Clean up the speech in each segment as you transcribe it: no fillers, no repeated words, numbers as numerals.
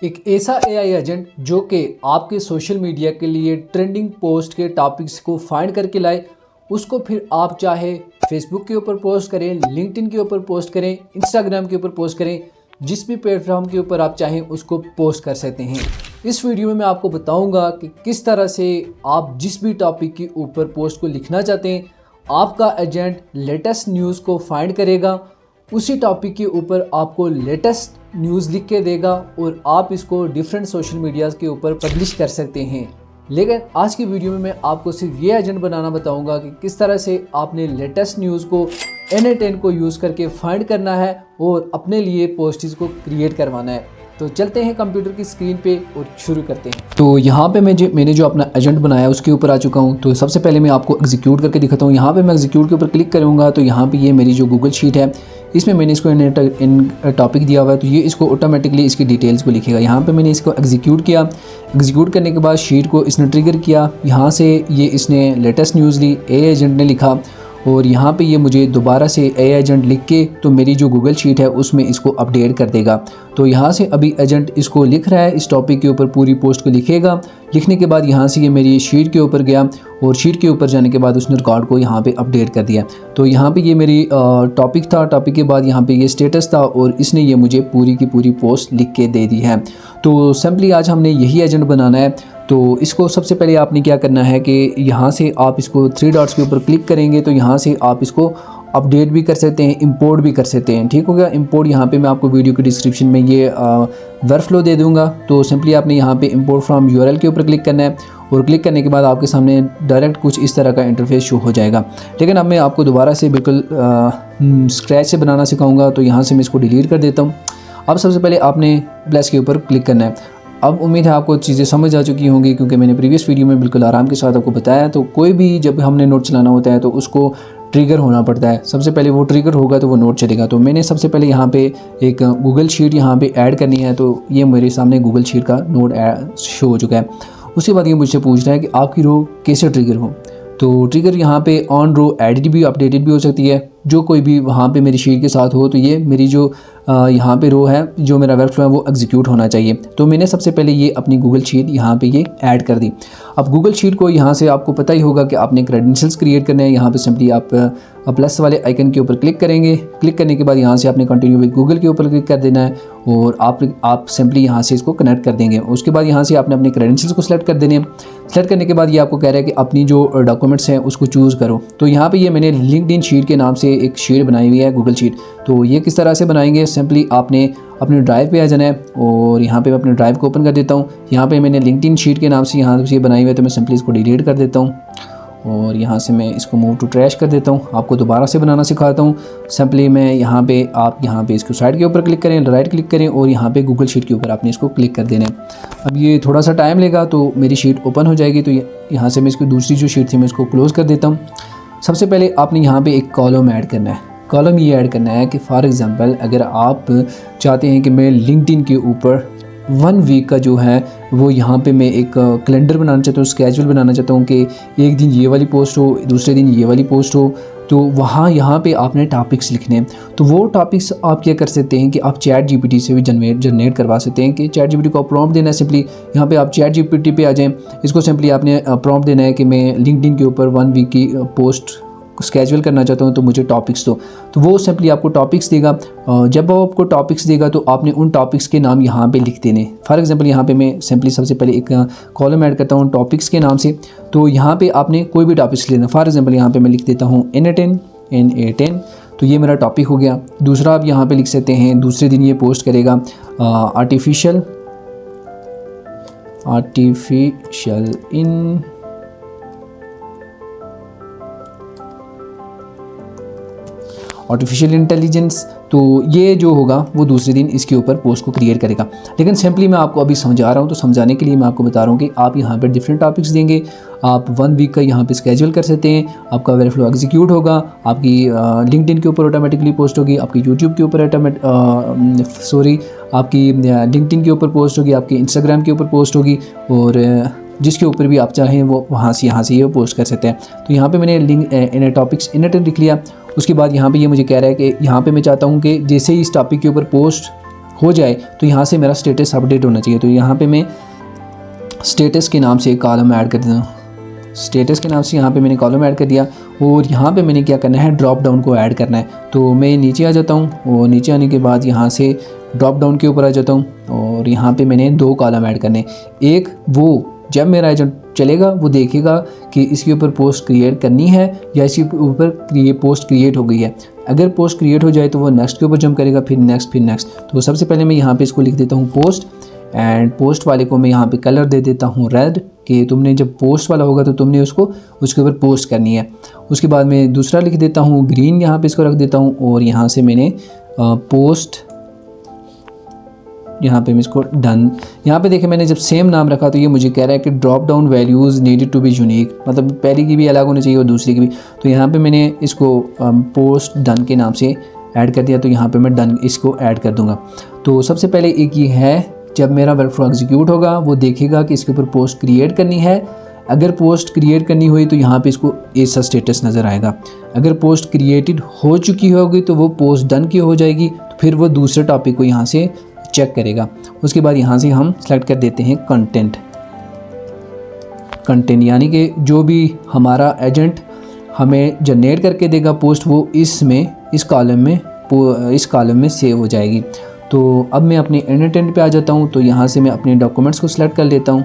एक ऐसा AI agent जो कि आपके सोशल मीडिया के लिए ट्रेंडिंग पोस्ट के टॉपिक्स को फाइंड करके लाए, उसको फिर आप चाहे फेसबुक के ऊपर पोस्ट करें, लिंक्डइन के ऊपर पोस्ट करें, इंस्टाग्राम के ऊपर पोस्ट करें, जिस भी प्लेटफॉर्म के ऊपर आप चाहें उसको पोस्ट कर सकते हैं। इस वीडियो में मैं आपको बताऊंगा कि किस तरह से आप जिस भी टॉपिक के ऊपर पोस्ट को लिखना चाहते हैं, आपका एजेंट लेटेस्ट न्यूज़ को फाइंड करेगा, उसी टॉपिक के ऊपर आपको लेटेस्ट न्यूज़ लिख के देगा और आप इसको डिफरेंट सोशल मीडियाज़ के ऊपर पब्लिश कर सकते हैं। लेकिन आज की वीडियो में मैं आपको सिर्फ ये एजेंट बनाना बताऊंगा कि किस तरह से आपने लेटेस्ट न्यूज़ को N10 को यूज़ करके फाइंड करना है और अपने लिए पोस्ट्स को क्रिएट करवाना है। तो चलते हैं कंप्यूटर की स्क्रीन पे और शुरू करते हैं। तो यहाँ पे मैंने जो अपना एजेंट बनाया उसके ऊपर आ चुका हूँ। तो सबसे पहले मैं आपको एग्जीक्यूट करके दिखाता हूँ। यहाँ पे मैं एग्जीक्यूट के ऊपर क्लिक करूँगा तो यहाँ पे ये मेरी जो गूगल शीट है, इसमें मैंने इसको इन टॉपिक दिया हुआ है, तो ये इसको ऑटोमेटिकली इसकी डिटेल्स को लिखेगा। यहाँ पे मैंने इसको एग्जीक्यूट किया। एग्जीक्यूट करने के बाद शीट को इसने ट्रिगर किया। यहाँ से ये इसने लेटेस्ट न्यूज़ ली, एआई एजेंट ने लिखा और यहाँ पे ये मुझे दोबारा से एआई एजेंट लिख के तो मेरी जो गूगल शीट है उसमें इसको अपडेट कर देगा। तो यहाँ से अभी एजेंट इसको लिख रहा है, इस टॉपिक के ऊपर पूरी पोस्ट को लिखेगा। लिखने के बाद यहाँ से ये मेरी शीट के ऊपर गया और शीट के ऊपर जाने के बाद उसने रिकॉर्ड को यहाँ पे अपडेट कर दिया। तो यहाँ पे ये मेरी टॉपिक था, टॉपिक के बाद यहाँ पे ये स्टेटस था और इसने ये मुझे पूरी की पूरी पोस्ट लिख के दे दी है। तो सिंपली आज हमने यही एजेंट बनाना है। तो इसको सबसे पहले आपने क्या करना है कि यहाँ से आप इसको 3 डॉट्स के ऊपर क्लिक करेंगे तो यहाँ से आप इसको अपडेट भी कर सकते हैं, इंपोर्ट भी कर सकते हैं। ठीक हो गया। इंपोर्ट यहाँ पे मैं आपको वीडियो के डिस्क्रिप्शन में ये वर्कफ्लो दे दूंगा। तो सिंपली आपने यहाँ पे इंपोर्ट फ्रॉम यूआरएल के ऊपर क्लिक करना है और क्लिक करने के बाद आपके सामने डायरेक्ट कुछ इस तरह का इंटरफेस शो हो जाएगा। लेकिन अब मैं आपको दोबारा से बिल्कुल स्क्रैच से बनाना सिखाऊंगा। तो यहाँ से मैं इसको डिलीट कर देता हूँ। अब सबसे पहले आपने प्लस के ऊपर क्लिक करना है। अब उम्मीद है आपको चीज़ें समझ आ चुकी होंगी क्योंकि मैंने प्रीवियस वीडियो में बिल्कुल आराम के साथ आपको बताया। तो कोई भी जब हमने नोट चलाना होता है तो उसको ट्रिगर होना पड़ता है। सबसे पहले वो ट्रिगर होगा तो वो नोट चलेगा। तो मैंने सबसे पहले यहाँ पे एक गूगल शीट यहाँ पे ऐड करनी है। तो ये मेरे सामने गूगल शीट का नोट शो हो चुका है। उसके बाद ये मुझसे पूछ रहा है कि आपकी रो कैसे ट्रिगर हो। तो ट्रिगर यहाँ पे ऑन रो एडिट भी अपडेटेड भी हो सकती है, जो कोई भी वहाँ पे मेरी शीट के साथ हो। तो ये मेरी जो यहाँ पे रो है, जो मेरा वर्कफ्लो है वो एग्जीक्यूट होना चाहिए। तो मैंने सबसे पहले ये अपनी गूगल शीट यहाँ पे ये ऐड कर दी। अब गूगल शीट को यहाँ से आपको पता ही होगा कि आपने क्रेडेंशियल्स क्रिएट करने हैं। यहाँ पे सिंपली आप प्लस वाले आइकन के ऊपर क्लिक करेंगे। क्लिक करने के बाद यहाँ से आपने कंटिन्यू विद गूगल के ऊपर क्लिक कर देना है और आप सिंपली यहाँ से इसको कनेक्ट कर देंगे। उसके बाद यहाँ से आपने अपने क्रेडेंशियल्स को सिलेक्ट कर देने हैं। सेलेक्ट करने के बाद ये आपको कह रहा है कि अपनी जो डॉक्यूमेंट्स हैं उसको चूज़ करो। तो यहाँ पे ये मैंने लिंक्डइन शीट के नाम से एक शीट बनाई हुई है, गूगल शीट। तो ये किस तरह से बनाएंगे, सिंपली आपने अपने ड्राइव पे आ जाना है और यहाँ पे मैं अपने ड्राइव को ओपन कर देता हूँ। यहाँ पे मैंने लिंक्डइन शीट के नाम से यहाँ से बनाई हुई है, तो मैं सिंपली इसको डिलीट कर देता हूँ और यहाँ से मैं इसको मूव टू ट्रैश कर देता हूँ। आपको दोबारा से बनाना सिखाता हूँ। सिंपली मैं यहाँ पे आप यहाँ पे इसको साइड के ऊपर क्लिक करें, राइट क्लिक करें और यहाँ पे गूगल शीट के ऊपर आपने इसको क्लिक कर देना है। अब ये थोड़ा सा टाइम लेगा तो मेरी शीट ओपन हो जाएगी। तो यहाँ से मैं इसको दूसरी जो शीट थी मैं इसको क्लोज़ कर देता हूँ। सबसे पहले आपने यहाँ पर एक कॉलम ऐड करना है। कॉलम ये ऐड करना है कि फॉर एग्ज़ाम्पल अगर आप चाहते हैं कि मैं लिंक्डइन के ऊपर 1 वीक का जो है वो यहाँ पे मैं एक कैलेंडर बनाना चाहता हूँ, स्केड्यूल बनाना चाहता हूँ कि एक दिन ये वाली पोस्ट हो, दूसरे दिन ये वाली पोस्ट हो। तो वहाँ यहाँ पे आपने टॉपिक्स लिखने हैं। तो वो टॉपिक्स आप क्या कर सकते हैं कि आप चैट जीपीटी से भी जनरेट करवा सकते हैं कि चैट जीपीटी को आप प्रॉम्प्ट देना है। सिंपली यहाँ पे आप चैट जीपीटी पे आ जाएं, इसको सिंपली आपने प्रॉम्प्ट देना है कि मैं लिंक्डइन के ऊपर 1 वीक की पोस्ट स्केड्यूल करना चाहता हूँ तो मुझे टॉपिक्स दो। तो वो सिंपली आपको टॉपिक्स देगा। जब वो आपको टॉपिक्स देगा तो आपने उन टॉपिक्स के नाम यहाँ पे लिख देने। फॉर एग्जांपल यहाँ पे मैं सिंपली सबसे पहले एक कॉलम ऐड करता हूँ टॉपिक्स के नाम से। तो यहाँ पे आपने कोई भी टॉपिक्स लेना। फॉर एग्जांपल यहाँ पे मैं लिख देता हूँ N10। तो ये मेरा टॉपिक हो गया। दूसरा आप यहाँ पे लिख सकते हैं, दूसरे दिन ये पोस्ट करेगा आर्टिफिशियल इंटेलिजेंस। तो ये जो होगा वो दूसरे दिन इसके ऊपर पोस्ट को क्रिएट करेगा। लेकिन सिंपली मैं आपको अभी समझा रहा हूँ, तो समझाने के लिए मैं आपको बता रहा हूँ कि आप यहाँ पर डिफरेंट टॉपिक्स देंगे। आप 1 वीक का यहाँ पे स्केड्यूल कर सकते हैं। आपका वर्कफ्लो एग्जीक्यूट होगा, आपकी लिंक्डइन के ऊपर ऑटोमेटिकली पोस्ट होगी, आपकी यूट्यूब के ऊपर आपकी लिंक्डइन के ऊपर पोस्ट होगी, आपकी इंस्टाग्राम के ऊपर पोस्ट होगी और जिसके ऊपर भी आप चाहें वो वहाँ से यहाँ से ये पोस्ट कर सकते हैं। तो यहाँ पे मैंने टॉपिक्स N10 लिख लिया। उसके बाद यहाँ पे ये मुझे कह रहा है कि यहाँ पे मैं चाहता हूँ कि जैसे ही इस टॉपिक के ऊपर पोस्ट हो जाए तो यहाँ से मेरा स्टेटस अपडेट होना चाहिए। तो यहाँ पे मैं स्टेटस के नाम से एक कॉलम ऐड कर देता हूँ। स्टेटस के नाम से यहाँ पे मैंने कॉलम ऐड कर दिया और यहाँ पे मैंने क्या करना है, ड्रॉप डाउन को ऐड करना है। तो मैं नीचे आ जाता हूँ और नीचे आने के बाद यहाँ से ड्रॉप डाउन के ऊपर आ जाता हूँ और यहाँ पे मैंने 2 कॉलम ऐड करने। एक वो जब मेरा एजेंट चलेगा वो देखेगा कि इसके ऊपर पोस्ट क्रिएट करनी है या इसके ऊपर पोस्ट क्रिएट हो गई है। अगर पोस्ट क्रिएट हो जाए तो वो नेक्स्ट के ऊपर जंप करेगा, फिर नेक्स्ट। तो सबसे पहले मैं यहाँ पे इसको लिख देता हूँ पोस्ट, एंड पोस्ट वाले को मैं यहाँ पे कलर दे देता हूँ रेड, कि तुमने जब पोस्ट वाला होगा तो तुमने उसको उसके ऊपर पोस्ट करनी है। उसके बाद मैं दूसरा लिख देता हूँ ग्रीन, यहाँ पे इसको रख देता हूँ और यहाँ से मैंने पोस्ट, यहाँ पे मैं इसको डन। यहाँ पे देखें मैंने जब सेम नाम रखा तो ये मुझे कह रहा है कि drop down values needed to be unique, मतलब पहली की भी अलग होनी चाहिए और दूसरी की भी। तो यहाँ पे मैंने इसको पोस्ट डन के नाम से ऐड कर दिया, तो यहाँ पे मैं डन इसको ऐड कर दूँगा। तो सबसे पहले एक ये है, जब मेरा वर्कफ्लो एग्जीक्यूट होगा वो देखेगा कि इसके ऊपर पोस्ट क्रिएट करनी है। अगर पोस्ट क्रिएट करनी हुई तो यहाँ पे इसको ऐसा स्टेटस नज़र आएगा। अगर पोस्ट क्रिएटेड हो चुकी होगी तो वो पोस्ट डन की हो जाएगी, तो फिर वो दूसरे टॉपिक को यहाँ से चेक करेगा। उसके बाद यहाँ से हम सेलेक्ट कर देते हैं कंटेंट, यानी कि जो भी हमारा एजेंट हमें जनरेट करके देगा पोस्ट वो इस कॉलम में सेव हो जाएगी। तो अब मैं अपने इंटेंट पे आ जाता हूँ। तो यहाँ से मैं अपने डॉक्यूमेंट्स को सिलेक्ट कर लेता हूँ।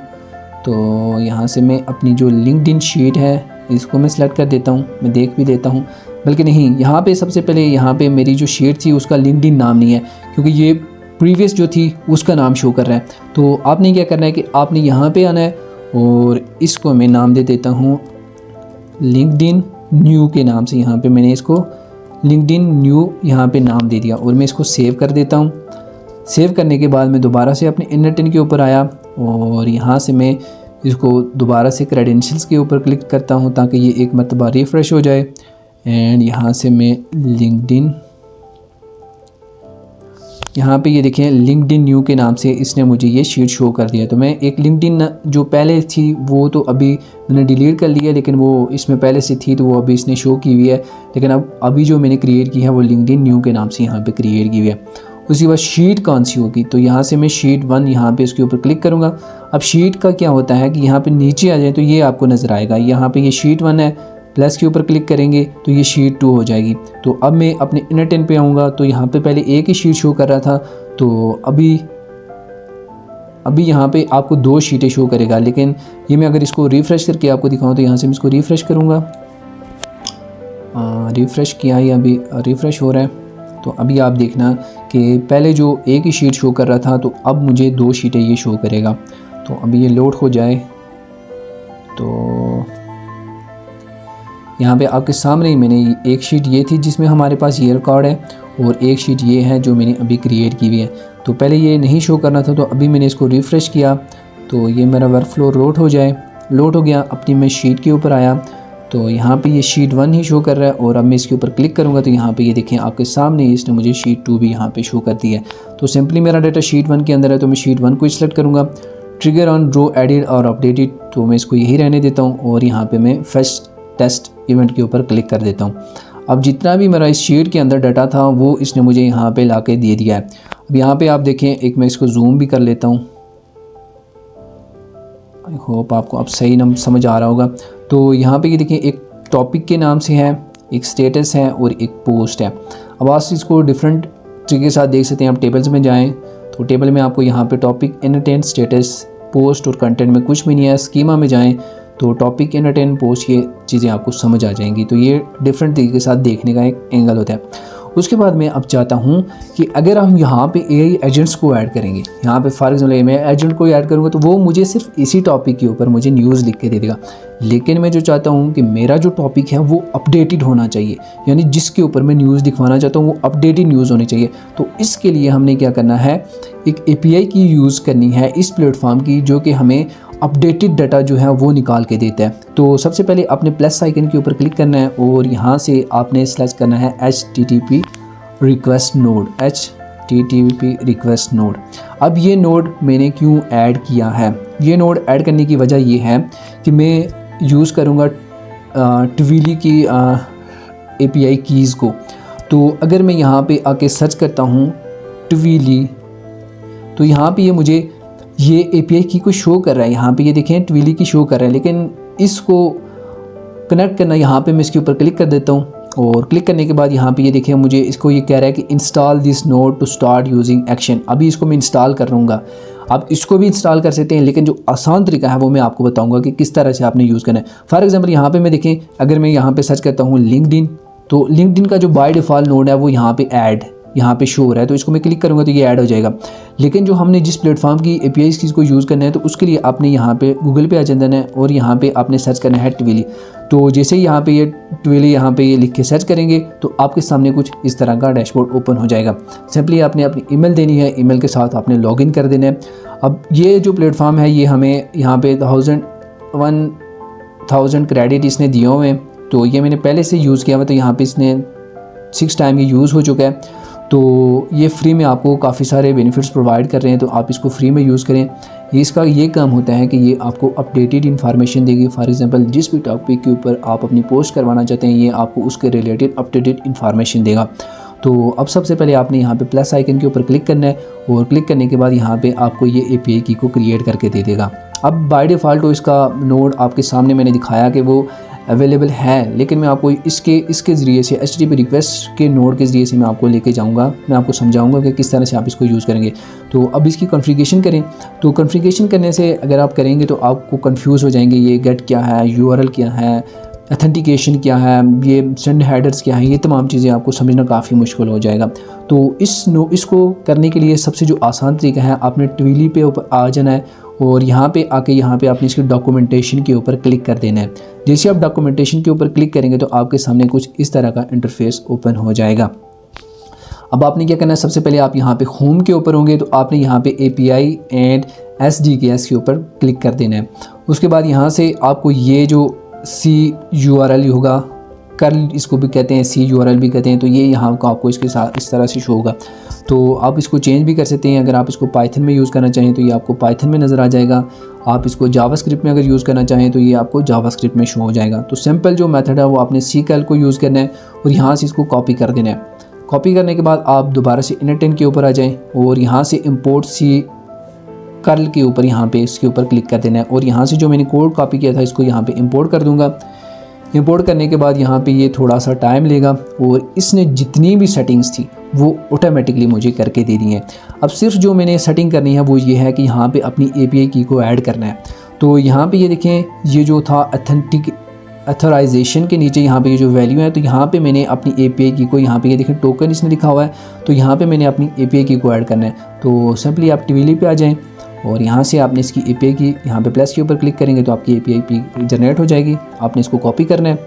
तो यहाँ से मैं अपनी जो लिंक्डइन शीट है इसको मैं सिलेक्ट कर देता हूँ, मैं देख भी देता हूँ। बल्कि नहीं, यहाँ पे सबसे पहले यहाँ पे मेरी जो शीट थी उसका लिंक्डइन नाम नहीं है, क्योंकि ये प्रीवियस जो थी उसका नाम शो कर रहा है। तो आपने क्या करना है कि आपने यहाँ पे आना है और इसको मैं नाम दे देता हूँ लिंक्डइन न्यू के नाम से। यहाँ पे मैंने इसको लिंक्डइन न्यू यहाँ पे नाम दे दिया और मैं इसको सेव कर देता हूँ। सेव करने के बाद मैं दोबारा से अपने इंटेंट के ऊपर आया और यहाँ से मैं इसको दोबारा से क्रेडेंशियल्स के ऊपर क्लिक करता हूँ ताकि ये एक मरतबा रिफ़्रेश हो जाए। एंड यहाँ से मैं लिंक्डइन, यहाँ पे ये देखें लिंक्डइन न्यू के नाम से इसने मुझे ये शीट शो कर दिया। तो मैं एक लिंक्डइन जो पहले थी वो तो अभी मैंने डिलीट कर लिया, लेकिन वो इसमें पहले से थी तो वो अभी इसने शो की हुई है। लेकिन अभी जो मैंने क्रिएट की है वो लिंक्डइन न्यू के नाम से यहाँ पे क्रिएट की हुई है। उसके बाद शीट कौन सी होगी, तो यहाँ से मैं शीट 1 यहाँ पे इसके ऊपर क्लिक करूँगा। अब शीट का क्या होता है कि यहाँ पे नीचे आ जाए तो ये आपको नज़र आएगा, यहाँ पे ये शीट 1 है, प्लस के ऊपर क्लिक करेंगे तो ये शीट 2 हो जाएगी। तो अब मैं अपने इंटेंट पे आऊँगा तो यहाँ पे पहले एक ही शीट शो कर रहा था, तो अभी यहाँ पे आपको 2 शीटें शो करेगा। लेकिन ये मैं अगर इसको रिफ़्रेश करके आपको दिखाऊँ तो यहाँ से मैं इसको रिफ़्रेश करूँगा। रिफ़्रेश किया ही अभी रिफ़्रेश हो रहा है। तो अभी आप देखना कि पहले जो एक ही शीट शो कर रहा था तो अब मुझे 2 शीटें ये शो करेगा। तो अभी ये लोड हो जाए तो यहाँ पे आपके सामने ही मैंने एक शीट ये थी जिसमें हमारे पास ये रिकॉर्ड है और एक शीट ये है जो मैंने अभी क्रिएट की हुई है। तो पहले ये नहीं शो करना था, तो अभी मैंने इसको रिफ़्रेश किया तो ये मेरा वर्कफ्लो लोड हो गया। अपनी मैं शीट के ऊपर आया तो यहाँ पे ये शीट 1 ही शो कर रहा है और अब मैं इसके ऊपर क्लिक करूँगा तो यहाँ पे ये देखें आपके सामने इसने मुझे शीट 2 भी यहाँ पे शो कर दी है। तो सिंपली मेरा डाटा शीट 1 के अंदर है तो मैं शीट 1 को सिलेक्ट करूँगा। ट्रिगर ऑन ड्रॉ एडिट और अपडेटेड, तो मैं इसको यही रहने देता हूँ और यहाँ पे मैं फर्स्ट टेस्ट इवेंट के ऊपर क्लिक कर देता हूँ। अब जितना भी मेरा इस शीट के अंदर डाटा था वो इसने मुझे यहाँ पे ला के दे दिया है। अब यहाँ पे आप देखें, एक मैं इसको जूम भी कर लेता हूँ, आई होप आपको अब सही समझ आ रहा होगा। तो यहाँ पे ये देखिए एक टॉपिक के नाम से है, एक स्टेटस है और एक पोस्ट है। अब आप इसको डिफरेंट तरीके के साथ देख सकते हैं। आप टेबल्स में जाएं तो टेबल में आपको यहाँ पे टॉपिक, इंटेंट, स्टेटस, पोस्ट और कंटेंट में कुछ भी नहीं है। स्कीमा में जाएं तो टॉपिक, इंटेंट, पोस्ट, ये चीज़ें आपको समझ आ जाएंगी। तो ये डिफरेंट तरीके के साथ देखने का एक एंगल होता है। उसके बाद मैं अब चाहता हूँ कि अगर हम यहाँ पे एआई एजेंट्स को ऐड करेंगे, यहाँ पे फॉर एग्जाम्पल मैं एजेंट को ऐड करूँगा तो वो मुझे सिर्फ इसी टॉपिक के ऊपर मुझे न्यूज़ लिख के दे देगा। लेकिन मैं जो चाहता हूँ कि मेरा जो टॉपिक है वो अपडेटेड होना चाहिए, यानी जिसके ऊपर मैं न्यूज़ दिखवाना चाहता हूँ वो अपडेटेड न्यूज़ होनी चाहिए। तो इसके लिए हमने क्या करना है, एक API की यूज़ करनी है इस प्लेटफॉर्म की, जो कि हमें अपडेटेड डाटा जो है वो निकाल के देता है। तो सबसे पहले आपने प्लस आइकन के ऊपर क्लिक करना है और यहाँ से आपने सेलेक्ट करना है HTTP request node, HTTP request node. अब ये नोड मैंने क्यों ऐड किया है, ये नोड ऐड करने की वजह ये है कि मैं यूज़ करूँगा ट्विली की API कीज़ को। तो अगर मैं यहाँ पे आके सर्च करता हूँ ट्विली तो यहाँ पे ये मुझे ये API की को शो कर रहा है, यहाँ पे ये देखें ट्विली की शो कर रहा है, लेकिन इसको कनेक्ट करना, यहाँ पे मैं इसके ऊपर क्लिक कर देता हूँ और क्लिक करने के बाद यहाँ पे ये देखें मुझे इसको ये कह रहा है कि install this node to start using action. अभी इसको मैं इंस्टॉल कर लूँगा। आप इसको भी इंस्टॉल कर सकते हैं, लेकिन जो आसान तरीका है वो मैं आपको बताऊंगा कि किस तरह से आपने यूज़ करना है। फॉर एग्जांपल यहाँ पे मैं देखें, अगर मैं यहाँ पे सर्च करता हूँ लिंक्डइन, तो लिंक्डइन का जो बाय डिफ़ॉल्ट नोड है वो यहाँ पे ऐड यहाँ पे शो हो रहा है, तो इसको मैं क्लिक करूँगा तो ये ऐड हो जाएगा। लेकिन जो हमने जिस प्लेटफॉर्म की API की को यूज़ करना है, तो उसके लिए आपने यहाँ पे गूगल पे आ जाना है और यहाँ पे आपने सर्च करना है ट्विली। तो जैसे ही यहाँ पे ये ट्विली यहाँ पे ये लिख के सर्च करेंगे तो आपके सामने कुछ इस तरह का डैशबोर्ड ओपन हो जाएगा। सिंपली आपने अपनी ईमेल देनी है, ईमेल के साथ आपने लॉगिन कर देना है। अब ये जो प्लेटफॉर्म है ये हमें यहाँ पे 1000 क्रेडिट इसने दिए हुए हैं, तो ये मैंने पहले से यूज़ किया हुआ, तो यहाँ पे इसने 6 टाइम ये यूज़ हो चुका है। तो ये फ्री में आपको काफ़ी सारे बेनिफिट्स प्रोवाइड कर रहे हैं, तो आप इसको फ्री में यूज़ करें। इसका ये काम होता है कि ये आपको अपडेटेड इन्फॉर्मेशन देगी। फॉर एग्जांपल जिस भी टॉपिक के ऊपर आप अपनी पोस्ट करवाना चाहते हैं, ये आपको उसके रिलेटेड अपडेटेड इन्फॉर्मेशन देगा। तो अब सबसे पहले आपने यहाँ पे प्लस आइकन के ऊपर क्लिक करना है और क्लिक करने के बाद यहाँ पे आपको ये API की को क्रिएट करके दे देगा। अब बाय डिफ़ॉल्ट तो इसका नोड आपके सामने मैंने दिखाया कि वो अवेलेबल है, लेकिन मैं आपको इसके ज़रिए से HTTP रिक्वेस्ट के नोड के ज़रिए से मैं आपको लेके जाऊंगा, मैं आपको समझाऊंगा कि किस तरह से आप इसको यूज़ करेंगे। तो अब इसकी कॉन्फ़िगरेशन करें। तो कॉन्फ़िगरेशन करने से अगर आप करेंगे तो आपको कंफ्यूज हो जाएंगे, ये गेट क्या है, URL क्या है, ऑथेंटिकेशन क्या है, ये सेंड हेडर्स क्या है, ये तमाम चीज़ें आपको समझना काफ़ी मुश्किल हो जाएगा। तो इसको करने के लिए सबसे जो आसान तरीका है, आपने ट्विली पे ऊपर आ जाना है और यहाँ पे आके यहाँ पे आपने इसकी डॉक्यूमेंटेशन के ऊपर क्लिक कर देना है। जैसे आप डॉक्यूमेंटेशन के ऊपर क्लिक करेंगे तो आपके सामने कुछ इस तरह का इंटरफेस ओपन हो जाएगा। अब आपने क्या करना है, सबसे पहले आप यहाँ पे होम के ऊपर होंगे तो आपने यहाँ पे API एंड SDKs के ऊपर क्लिक कर देना है। उसके बाद यहाँ से आपको ये जो CURL होगा, कर्ल इसको भी कहते हैं, CURL भी कहते हैं, तो ये यहाँ को आपको इसके साथ इस तरह से शो होगा। तो आप इसको चेंज भी कर सकते हैं। अगर आप इसको पाइथन में यूज़ करना चाहें तो ये आपको पाइथन में नज़र आ जाएगा। आप इसको जावास्क्रिप्ट में अगर यूज़ करना चाहें तो ये आपको जावास्क्रिप्ट में शो हो जाएगा। तो सिंपल जो मेथड है वो आपने CCal को यूज़ करना है और यहाँ से इसको कॉपी कर देना है। कॉपी करने के बाद आप दोबारा से इनर10 के ऊपर आ जाएँ और यहाँ से इम्पोर्ट CCal के ऊपर यहाँ पे इसके ऊपर क्लिक कर देना है और यहाँ से जो मैंने कोड कॉपी किया था इसको यहाँ पे इंपोर्ट कर दूँगा। इंपोर्ट करने के बाद यहाँ पे ये थोड़ा सा टाइम लेगा और इसने जितनी भी सेटिंग्स थी वो ऑटोमेटिकली मुझे करके दे दी हैं। अब सिर्फ जो मैंने सेटिंग करनी है वो ये है कि यहाँ पे अपनी API की को ऐड करना है। तो यहाँ पे ये देखें, ये जो था ऑथराइजेशन के नीचे यहाँ पे ये जो वैल्यू है, तो यहाँ पे मैंने अपनी API की को, यहाँ पे ये देखें टोकन इसमें लिखा हुआ है, तो यहाँ पे मैंने अपनी API की को ऐड करना है। तो सिंपली आप ट्विली पे आ जाएँ और यहाँ से आपने इसकी API की यहाँ पे प्लस के ऊपर क्लिक करेंगे तो आपकी API जनरेट हो जाएगी। आपने इसको कॉपी करना है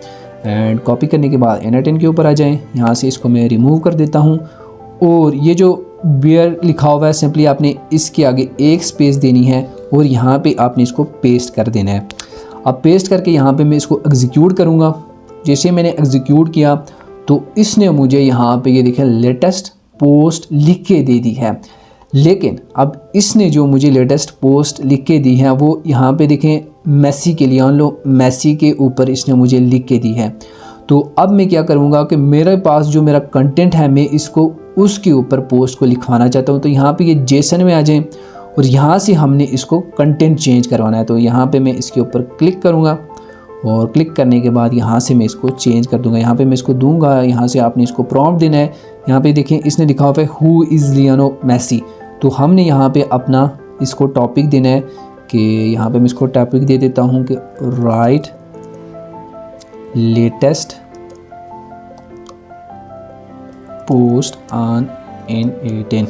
एंड कॉपी करने के बाद इनर10 के ऊपर आ जाएं। यहाँ से इसको मैं रिमूव कर देता हूँ और ये जो बियर लिखा हुआ है सिंपली आपने इसके आगे एक स्पेस देनी है और यहाँ पे आपने इसको पेस्ट कर देना है। अब पेस्ट करके यहाँ पे मैं इसको एग्जीक्यूट करूँगा। जैसे मैंने एग्जीक्यूट किया तो इसने मुझे यहाँ पे ये देखें लेटेस्ट पोस्ट लिख के दे दी है, लेकिन अब इसने जो मुझे लेटेस्ट पोस्ट लिख के दी है वो यहाँ पे देखें मैसी के लिए लो मैसी के ऊपर इसने मुझे लिख के दी है। तो अब मैं क्या करूँगा कि मेरे पास जो मेरा कंटेंट है मैं इसको उसके ऊपर पोस्ट को लिखवाना चाहता हूँ। तो यहाँ पे ये जेसन में आ जाएं और यहाँ से हमने इसको कंटेंट चेंज करवाना है। तो यहाँ पे मैं इसके ऊपर क्लिक करूँगा और क्लिक करने के बाद यहाँ से मैं इसको चेंज कर दूँगा। यहाँ पे मैं इसको दूँगा, यहाँ से आपने इसको प्रॉम्प्ट देना है। यहाँ पे देखें इसने लिखा हुआ है हु इज़ लियोनो मेसी, तो हमने यहाँ पे अपना इसको टॉपिक देना है कि यहाँ पे मैं इसको टॉपिक दे देता हूँ कि right latest post on N18।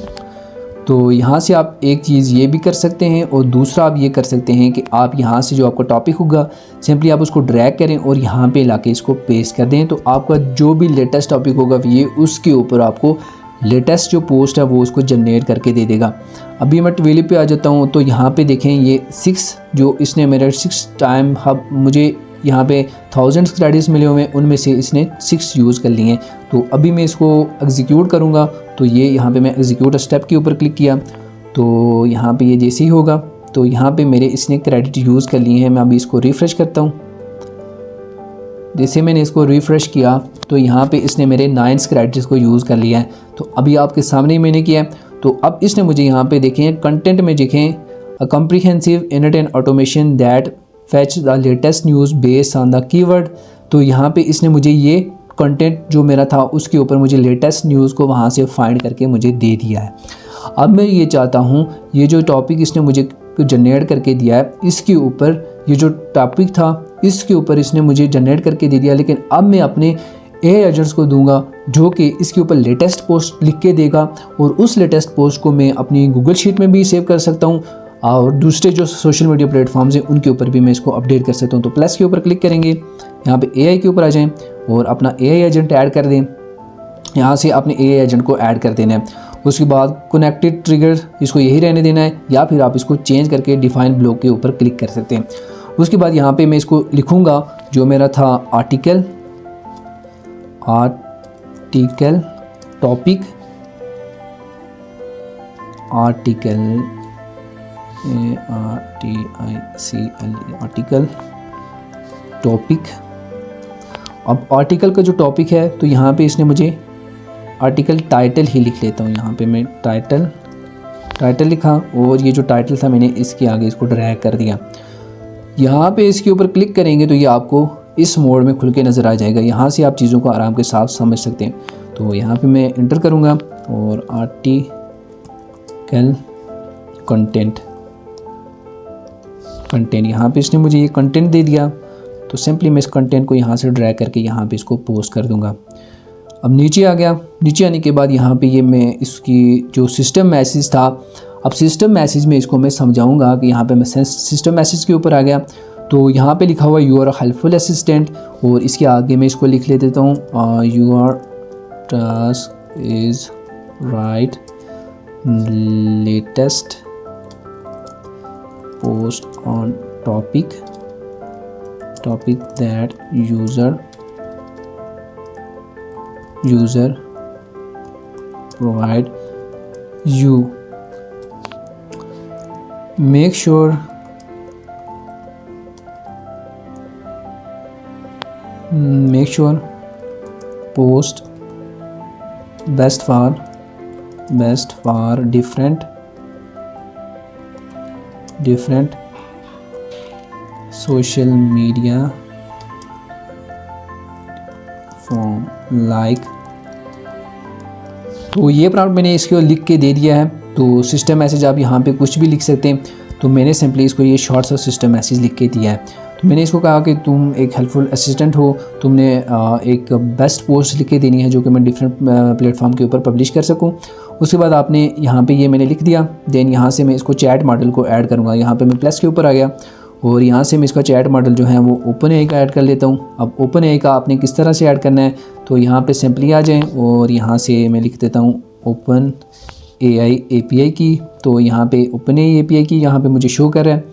तो यहाँ से आप एक चीज़ ये भी कर सकते हैं और दूसरा आप ये कर सकते हैं कि आप यहाँ से जो आपका टॉपिक होगा सिंपली आप उसको ड्रैग करें और यहाँ पे लाके इसको पेस्ट कर दें। तो आपका जो भी लेटेस्ट टॉपिक होगा ये उसके ऊपर आपको लेटेस्ट जो पोस्ट है वो उसको जनरेट करके दे देगा। अभी मैं ट्विली पे आ जाता हूँ तो यहाँ पे देखें ये 6 जो इसने मेरा 6 टाइम हब मुझे यहाँ पे 1000 क्रेडिट्स मिले हुए हैं, उनमें से इसने 6 यूज़ कर लिए हैं। तो अभी मैं इसको एग्जीक्यूट करूँगा तो ये यहाँ पे मैं एग्जीक्यूट स्टेप के ऊपर क्लिक किया तो यहाँ पे ये जैसे ही होगा तो यहाँ पे मेरे इसने क्रेडिट यूज़ कर लिए हैं। मैं अभी इसको रिफ़्रेश करता हूँ। जैसे मैंने इसको रिफ़्रेश किया तो यहाँ पे इसने मेरे 9 क्रेडिट्स को यूज़ कर लिया है। तो अभी आपके सामने ही मैंने किया है। तो अब इसने मुझे यहाँ पे देखें कंटेंट में देखें a comprehensive internet and automation that fetch the latest news based on the keyword. तो यहाँ पे इसने मुझे ये कंटेंट जो मेरा था उसके ऊपर मुझे लेटेस्ट न्यूज़ को वहाँ से फाइंड करके मुझे दे दिया है। अब मैं ये चाहता हूँ ये जो टॉपिक इसने मुझे जनरेट करके दिया है इसके ऊपर ये जो टॉपिक था इसके ऊपर इसने मुझे जनरेट करके दे दिया, लेकिन अब मैं अपने एआई एजेंट्स को दूंगा जो कि इसके ऊपर लेटेस्ट पोस्ट लिख के देगा और उस लेटेस्ट पोस्ट को मैं अपनी गूगल शीट में भी सेव कर सकता हूँ और दूसरे जो सोशल मीडिया प्लेटफॉर्म्स हैं उनके ऊपर भी मैं इसको अपडेट कर सकता हूँ। तो प्लस के ऊपर क्लिक करेंगे, यहाँ पे एआई के ऊपर आ जाएं और अपना एआई एजेंट ऐड कर दें। यहाँ से अपने एआई एजेंट को ऐड कर देना है। उसके बाद कनेक्टेड ट्रिगर इसको यही रहने देना है या फिर आप इसको चेंज करके डिफाइन ब्लॉक के ऊपर क्लिक कर सकते हैं। उसके बाद यहाँ पे मैं इसको लिखूँगा जो मेरा था article topic article article topic. अब आर्टिकल का जो टॉपिक है तो यहाँ पे इसने मुझे आर्टिकल टाइटल ही लिख लेता हूँ। यहाँ पे मैं टाइटल लिखा और ये जो टाइटल था मैंने इसके आगे इसको ड्रैग कर दिया। यहाँ पे इसके ऊपर क्लिक करेंगे तो ये आपको इस मोड में खुल के नज़र आ जाएगा। यहाँ से आप चीज़ों को आराम के साथ समझ सकते हैं। तो यहाँ पे मैं इंटर करूँगा और आर्टिकल कंटेंट यहाँ पे इसने मुझे ये कंटेंट दे दिया। तो सिंपली मैं इस कंटेंट को यहाँ से ड्रैग करके यहाँ पे इसको पोस्ट कर दूँगा। अब नीचे आ गया, नीचे आने के बाद यहाँ पे ये मैं इसकी जो सिस्टम मैसेज था, अब सिस्टम मैसेज में इसको मैं समझाऊंगा कि यहाँ पे मैं सिस्टम मैसेज के ऊपर आ गया। तो यहाँ पे लिखा हुआ यू आर हेल्पफुल असिस्टेंट और इसके आगे मैं इसको लिख ले देता हूँ your task is write latest post on topic that user provide you make sure post best for different social media form like। तो ये प्रॉम्प्ट मैंने इसको लिख के दे दिया है। तो सिस्टम मैसेज आप यहाँ पे कुछ भी लिख सकते हैं। तो मैंने सिंपली इसको ये शॉर्ट सा सिस्टम मैसेज लिख के दिया है। तो मैंने इसको कहा कि तुम एक हेल्पफुल असिस्टेंट हो, तुमने एक बेस्ट पोस्ट लिख के देनी है जो कि मैं डिफरेंट प्लेटफॉर्म के ऊपर पब्लिश कर सकूं। उसके बाद आपने यहाँ पे ये मैंने लिख दिया। देन यहाँ से मैं इसको चैट मॉडल को ऐड करूँगा। यहाँ पे मैं प्लस के ऊपर आ गया और यहाँ से मैं इसका चैट मॉडल जो है वो ओपन एआई का ऐड कर लेता हूँ। अब ओपन एआई का आपने किस तरह से ऐड करना है तो यहाँ पे सिंपली आ जाएं और यहाँ से मैं लिख देता हूँ ओपन एआई एपीआई की। तो यहाँ पे ओपन एआई एपीआई की यहाँ पे मुझे शो कर रहा है।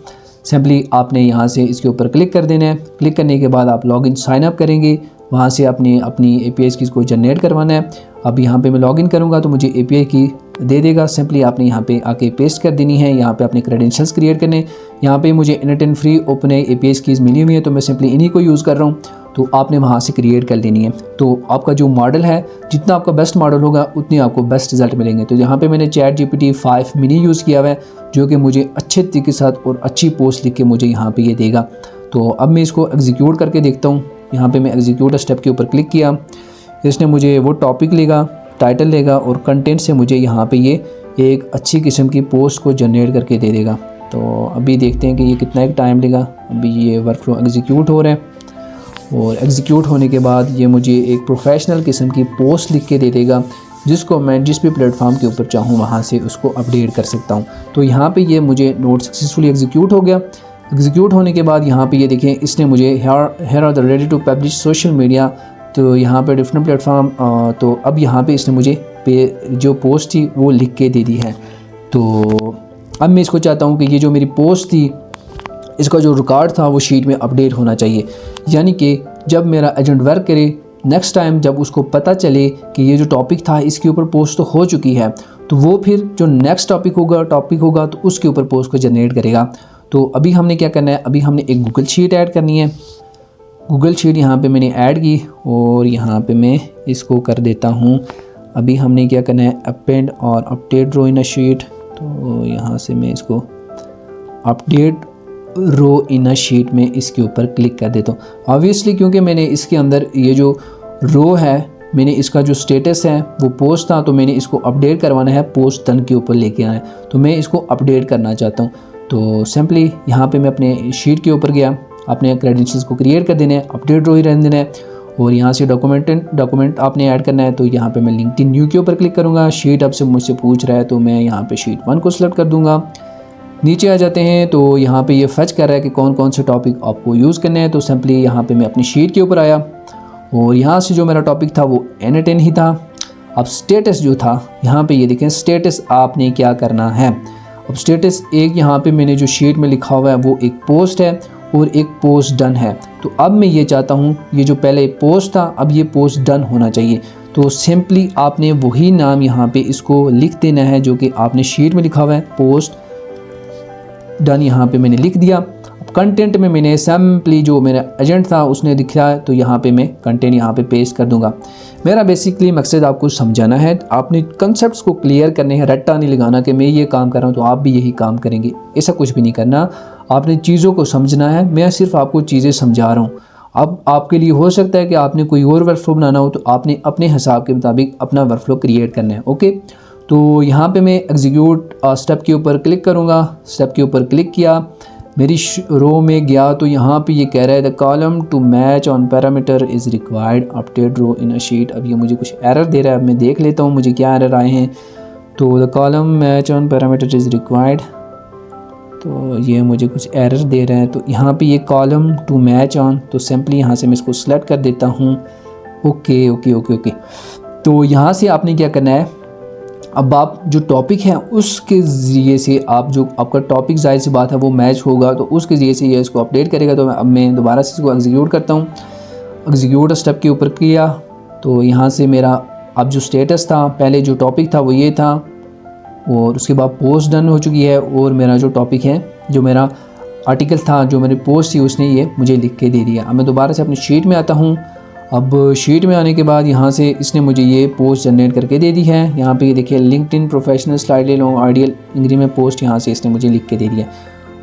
सिंपली आपने यहाँ से इसके ऊपर क्लिक कर देना है। क्लिक करने के बाद आप लॉगिन साइन अप करेंगे, वहाँ से अपनी एपीआई की इसको जनरेट करवाना है। अब यहाँ पे मैं लॉगिन करूँगा तो मुझे एपीआई की दे देगा। सिंपली आपने यहाँ पे आके पेस्ट कर देनी है। यहाँ पे अपने क्रेडेंशियल्स क्रिएट करने। यहाँ पे मुझे इनटेन फ्री ओपन एपीआई कीज़ मिली हुई है तो मैं सिंपली इन्हीं को यूज़ कर रहा हूँ। तो आपने वहाँ से क्रिएट कर लेनी है। तो आपका जो मॉडल है जितना आपका बेस्ट मॉडल होगा उतनी आपको बेस्ट रिजल्ट मिलेंगे। तो यहाँ पे मैंने ChatGPT 5 मिनी यूज़ किया हुआ है जो कि मुझे अच्छे तरीके के साथ और अच्छी पोस्ट लिख के मुझे यहाँ पे ये देगा। तो अब मैं इसको एग्जीक्यूट करके देखता हूँ। यहाँ पे मैं एग्जीक्यूट स्टेप के ऊपर क्लिक किया, इसने मुझे वो टॉपिक लेगा, टाइटल लेगा और कंटेंट से मुझे यहाँ पे ये एक अच्छी किस्म की पोस्ट को जनरेट करके दे देगा। तो अभी देखते हैं कि ये कितना एक टाइम लेगा। अभी ये वर्कफ्लो एग्जीक्यूट हो रहा है और एग्जीक्यूट होने के बाद ये मुझे एक प्रोफेशनल किस्म की पोस्ट लिख के दे देगा जिसको मैं जिस भी प्लेटफॉर्म के ऊपर चाहूँ वहाँ से उसको अपडेट कर सकता हूँ। तो यहाँ पे ये मुझे नोट सक्सेसफुली एग्जीक्यूट हो गया। एग्जीक्यूट होने के बाद यहाँ पे ये देखें इसने मुझे here are the ready to publish social media. तो यहाँ पे डिफरेंट प्लेटफॉर्म तो अब यहाँ पे इसने मुझे जो पोस्ट थी वो लिख के दे दी है। तो अब मैं इसको चाहता हूँ कि ये जो मेरी पोस्ट थी इसका जो रिकॉर्ड था वो शीट में अपडेट होना चाहिए, यानी कि जब मेरा एजेंट वर्क करे नेक्स्ट टाइम जब उसको पता चले कि ये जो टॉपिक था इसके ऊपर पोस्ट तो हो चुकी है तो वो फिर जो नेक्स्ट टॉपिक होगा तो उसके ऊपर पोस्ट को जनरेट करेगा। तो अभी हमने क्या करना है, अभी हमने एक गूगल शीट ऐड करनी है। गूगल शीट यहाँ पे मैंने ऐड की और यहाँ पे मैं इसको कर देता हूँ अभी हमने क्या करना है, अपेंड और update row in a sheet. तो यहाँ से मैं इसको update row in a sheet में इसके ऊपर क्लिक कर देता हूँ। ऑब्वियसली क्योंकि मैंने इसके अंदर ये जो रो है, मैंने इसका जो स्टेटस है वो पोस्ट था, तो मैंने इसको अपडेट करवाना है, पोस्ट डन के ऊपर लेके आना है। तो मैं इसको अपडेट करना चाहता हूँ। तो सिंपली यहाँ पे मैं अपने शीट के ऊपर गया, अपने क्रेडेंशियल्स को क्रिएट कर देने हैं, अपडेट रो ही रहने देना है, और यहाँ से डॉक्यूमेंट आपने ऐड करना है। तो यहाँ पे मैं लिंक्डइन न्यू के ऊपर क्लिक करूँगा। शीट अब से मुझसे पूछ रहा है, तो मैं यहाँ पे शीट 1 को सिलेक्ट कर दूँगा। नीचे आ जाते हैं तो यहाँ पे ये फच कर रहा है कि कौन कौन से टॉपिक आपको यूज़ करने हैं। तो सिंपली यहाँ पे मैं अपनी शीट के ऊपर आया, और यहाँ से जो मेरा टॉपिक था वो N10 ही था। अब स्टेटस जो था, यहाँ पे ये देखें स्टेटस आपने क्या करना है। अब स्टेटस एक यहाँ पे मैंने जो शीट में लिखा हुआ है वो एक पोस्ट है और एक पोस्ट डन है। तो अब मैं ये चाहता हूँ, ये जो पहले पोस्ट था अब ये पोस्ट डन होना चाहिए। तो सिंपली आपने वही नाम यहाँ पे इसको लिख देना है जो कि आपने शीट में लिखा हुआ है, पोस्ट डन यहाँ पे मैंने लिख दिया। अब कंटेंट में मैंने सिंपली जो मेरा एजेंट था उसने लिखा है, तो यहाँ पे मैं कंटेंट यहाँ पे पेस्ट कर दूंगा। मेरा बेसिकली मकसद आपको समझाना है, आपने कंसेप्ट्स को क्लियर करने हैं, रट्टा नहीं लगाना कि मैं ये काम कर रहा हूँ तो आप भी यही काम करेंगे, ऐसा कुछ भी नहीं करना। आपने चीज़ों को समझना है, मैं सिर्फ आपको चीज़ें समझा रहा हूँ। अब आपके लिए हो सकता है कि आपने कोई और वर्कफ्लो बनाना हो, तो आपने अपने हिसाब के मुताबिक अपना वर्कफ्लो क्रिएट करना है। ओके, तो यहाँ पे मैं एग्जीक्यूट स्टेप के ऊपर क्लिक करूँगा। स्टेप के ऊपर क्लिक किया, मेरी रो में गया, तो यहाँ पे ये कह रहा है the column to match on parameter is required update row in a sheet. अब ये मुझे कुछ एरर दे रहा है, अब मैं देख लेता हूँ मुझे क्या एरर आए हैं। तो the column match on parameter is required, तो ये मुझे कुछ एरर दे रहा है। तो यहाँ पे ये कॉलम टू मैच ऑन, तो सिंपली यहाँ से मैं इसको सेलेक्ट कर देता हूँ। Okay okay okay okay. तो यहाँ से आपने क्या करना है, अब आप जो टॉपिक है उसके ज़रिए से आप जो आपका टॉपिक जाहिर सी बात है वो मैच होगा, तो उसके ज़रिए से ये इसको अपडेट करेगा। तो अब मैं दोबारा से इसको एग्जीक्यूट करता हूँ। एग्जीक्यूट स्टेप के ऊपर किया, तो यहाँ से मेरा अब जो स्टेटस था, पहले जो टॉपिक था वो ये था, और उसके बाद पोस्ट डन हो चुकी है, और मेरा जो टॉपिक है, जो मेरा आर्टिकल था, जो मेरी पोस्ट थी, उसने ये मुझे लिख के दे दिया। अब मैं दोबारा से अपनी शीट में आता हूँ। अब शीट में आने के बाद यहाँ से इसने मुझे ये पोस्ट जनरेट करके दे दी है। यहाँ पे ये देखिए LinkedIn professional slightly long ideal increment post, यहाँ से इसने मुझे लिख के दे दिया।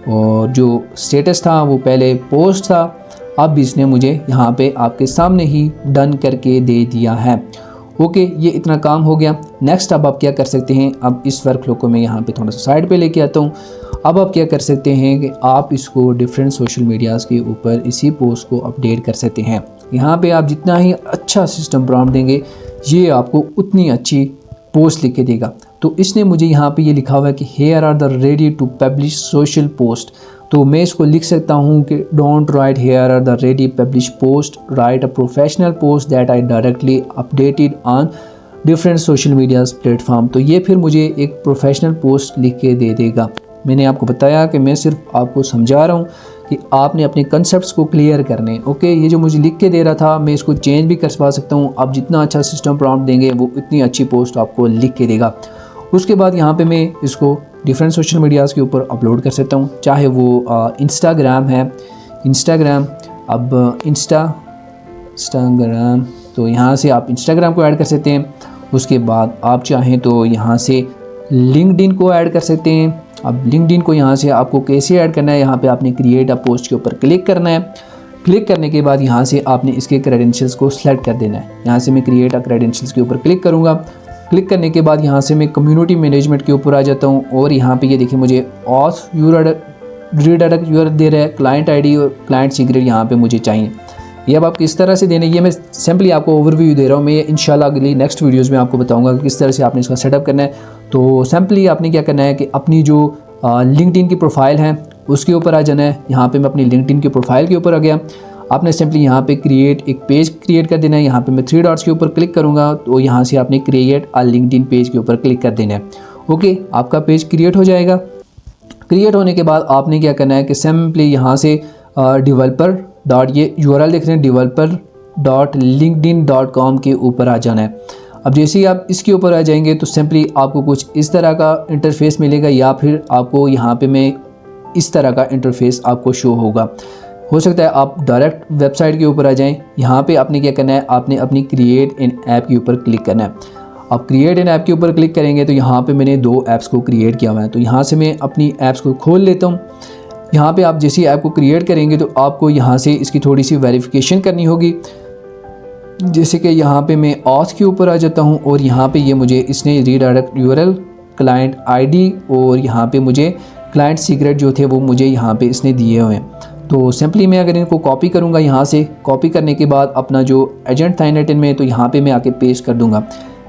और जो स्टेटस था वो पहले पोस्ट था, अब इसने मुझे यहाँ पे आपके सामने ही डन करके दे दिया है। ओके, ये इतना काम हो गया। नेक्स्ट अब आप क्या कर सकते हैं, अब इस वर्कफ्लो को मैं यहाँ पे थोड़ा सा साइड पे लेके आता हूँ। अब आप क्या कर सकते हैं कि आप इसको डिफरेंट सोशल मीडियाज़ के ऊपर इसी पोस्ट को अपडेट कर सकते हैं। यहाँ पे आप जितना ही अच्छा सिस्टम प्रॉम्प्ट देंगे, ये आपको उतनी अच्छी पोस्ट लिख के देगा। तो इसने मुझे यहाँ पे ये लिखा हुआ है कि here are the ready to publish social post. तो मैं इसको लिख सकता हूँ कि don't write here are the ready publish post, write a professional post that I directly updated on different social medias platform. तो ये फिर मुझे एक प्रोफेशनल पोस्ट लिख के दे देगा। मैंने आपको बताया कि मैं सिर्फ आपको समझा रहा हूँ कि आपने अपने कंसेप्ट्स को क्लियर करने। ओके, ये जो मुझे लिख के दे रहा था मैं इसको चेंज भी करवा सकता हूँ। आप जितना अच्छा सिस्टम प्रॉम्प्ट देंगे वो इतनी अच्छी पोस्ट आपको लिख के देगा। उसके बाद यहाँ पे मैं इसको डिफरेंट सोशल मीडियाज़ के ऊपर अपलोड कर सकता हूँ, चाहे वो इंस्टाग्राम है, इंस्टाग्राम, अब इंस्टाग्राम, तो यहाँ से आप इंस्टाग्राम को ऐड कर सकते हैं। उसके बाद आप चाहें तो यहाँ से लिंक्डइन को ऐड कर सकते हैं। अब लिंक्डइन को यहाँ से आपको कैसे ऐड करना है, यहाँ पे आपने क्रिएट अ पोस्ट के ऊपर क्लिक करना है। क्लिक करने के बाद यहाँ से आपने इसके क्रेडेंशियल्स को सेलेक्ट कर देना है। यहाँ से मैं क्रिएट अ क्रेडेंशियल्स के ऊपर क्लिक करूँगा। क्लिक करने के बाद यहाँ से मैं कम्युनिटी मैनेजमेंट के ऊपर आ जाता हूँ, और यहाँ पे ये देखिए मुझे ऑथ रीडायरेक्ट यूआरएल दे रहा है, क्लाइंट आईडी और क्लाइंट सीक्रेट यहाँ पे मुझे चाहिए। ये अब आप किस तरह से देने, ये मैं सिंपली आपको ओवरव्यू दे रहा हूँ। मैं ये इंशाल्लाह अगली नेक्स्ट वीडियोज़ में आपको बताऊँगा कि किस तरह से आपने इसका सेटअप करना है। तो सिंपली आपने क्या करना है कि अपनी जो लिंक्डइन की प्रोफाइल है उसके ऊपर आ जाना है। यहाँ पे मैं अपनी लिंक्डइन की प्रोफाइल के ऊपर आ गया। आपने सिंपली यहाँ पे क्रिएट एक पेज क्रिएट कर देना है। यहाँ पे मैं 3 डॉट्स के ऊपर क्लिक करूँगा, तो यहाँ से आपने क्रिएट अ लिंक्डइन पेज के ऊपर क्लिक कर देना है। ओके, आपका पेज क्रिएट हो जाएगा। क्रिएट होने के बाद आपने क्या करना है कि सिंपली यहाँ से डेवलपर डॉट, ये यूआरएल देख रहे हैं, developer.linkedin.com के ऊपर आ जाना है। अब जैसे ही आप इसके ऊपर आ जाएंगे तो सिंपली आपको कुछ इस तरह का इंटरफेस मिलेगा, या फिर आपको यहाँ पे मैं इस तरह का इंटरफेस आपको शो होगा। हो सकता है आप डायरेक्ट वेबसाइट के ऊपर आ जाएं। यहाँ पे आपने क्या करना है, आपने अपनी क्रिएट इन ऐप के ऊपर क्लिक करना है। आप क्रिएट एन ऐप के ऊपर क्लिक करेंगे तो यहाँ पे मैंने 2 ऐप्स को क्रिएट किया हुआ है। तो यहाँ से मैं अपनी ऐप्स को खोल लेता हूँ। यहाँ पे आप जैसी ऐप को क्रिएट करेंगे तो आपको यहाँ से इसकी थोड़ी सी वेरिफिकेशन करनी होगी। जैसे कि यहाँ पे मैं ऑथ के ऊपर आ जाता हूँ और यहाँ पे ये मुझे इसने रीडायरेक्ट यूआरएल, क्लाइंट आईडी और यहाँ पे मुझे क्लाइंट सीक्रेट जो थे वो मुझे यहाँ पे इसने दिए हुए हैं। तो सिंपली मैं अगर इनको कॉपी करूँगा, यहाँ से कॉपी करने के बाद अपना जो एजेंट था इनएटिन में, तो यहाँ पे मैं आके पेस्ट कर दूँगा।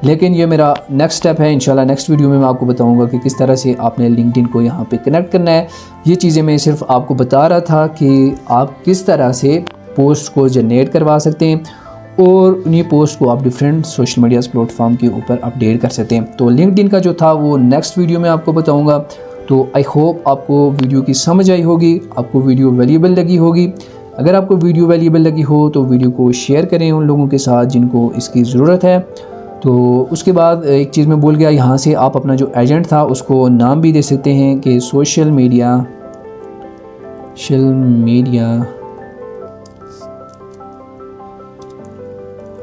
लेकिन ये मेरा नेक्स्ट स्टेप है। इंशाल्लाह नेक्स्ट वीडियो में मैं आपको बताऊँगा कि किस तरह से आपने लिंक्डइन को यहाँ पे कनेक्ट करना है। ये चीज़ें मैं सिर्फ आपको बता रहा था कि आप किस तरह से पोस्ट को जनरेट करवा सकते हैं और उन्हीं पोस्ट को आप डिफरेंट सोशल मीडिया प्लेटफॉर्म के ऊपर अपडेट कर सकते हैं। तो लिंक्डइन का जो था वो नेक्स्ट वीडियो में आपको बताऊँगा। तो आई होप आपको वीडियो की समझ आई होगी, आपको वीडियो वैल्यूएबल लगी होगी। अगर आपको वीडियो वैल्यूएबल लगी हो तो वीडियो को शेयर करें उन लोगों के साथ जिनको इसकी ज़रूरत है। तो उसके बाद एक चीज़ मैं भूल गया, यहाँ से आप अपना जो एजेंट था उसको नाम भी दे सकते हैं कि सोशल मीडिया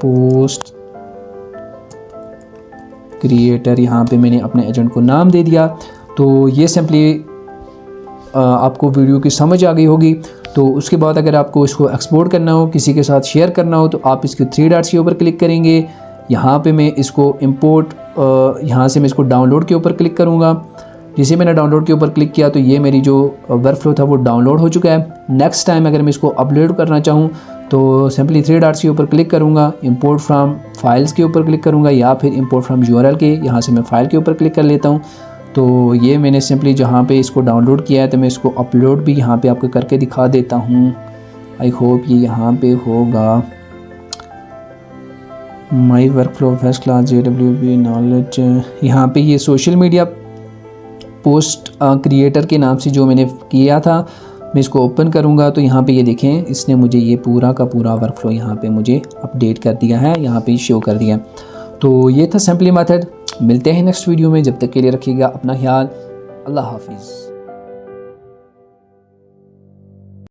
पोस्ट क्रिएटर। यहाँ पे मैंने अपने एजेंट को नाम दे दिया। तो ये सिंपली आपको वीडियो की समझ आ गई होगी। तो उसके बाद अगर आपको इसको एक्सपोर्ट करना हो, किसी के साथ शेयर करना हो, तो आप इसके 3 डॉट्स के ऊपर क्लिक करेंगे। यहाँ पे मैं इसको इंपोर्ट, यहाँ से मैं इसको डाउनलोड के ऊपर क्लिक करूँगा। जैसे मैंने डाउनलोड के ऊपर क्लिक किया तो ये मेरी जो वर्कफ्लो था वो डाउनलोड हो चुका है। नेक्स्ट टाइम अगर मैं इसको अपलोड करना चाहूँ तो सिंपली 3 डॉट्स के ऊपर क्लिक करूँगा, इंपोर्ट फ्रॉम फाइल्स के ऊपर क्लिक करूँगा या फिर इंपोर्ट फ्रॉम यूआरएल के, यहाँ से मैं फाइल के ऊपर क्लिक कर लेता हूँ। तो ये मैंने सिंपली जहाँ पे इसको डाउनलोड किया है तो मैं इसको अपलोड भी यहाँ पे आपको करके दिखा देता हूँ। आई होप ये यहाँ पे होगा, my workflow first class JWP knowledge. यहाँ पे ये सोशल मीडिया पोस्ट क्रिएटर के नाम से जो मैंने किया था, मैं इसको ओपन करूँगा तो यहाँ पे ये देखें इसने मुझे ये पूरा का पूरा वर्कफ्लो यहाँ पे मुझे अपडेट कर दिया है, यहाँ पे शो कर दिया। तो ये था सिंपली मेथड। मिलते हैं नेक्स्ट वीडियो में, जब तक के लिए रखिएगा अपना ख्याल। अल्लाह हाफिज़।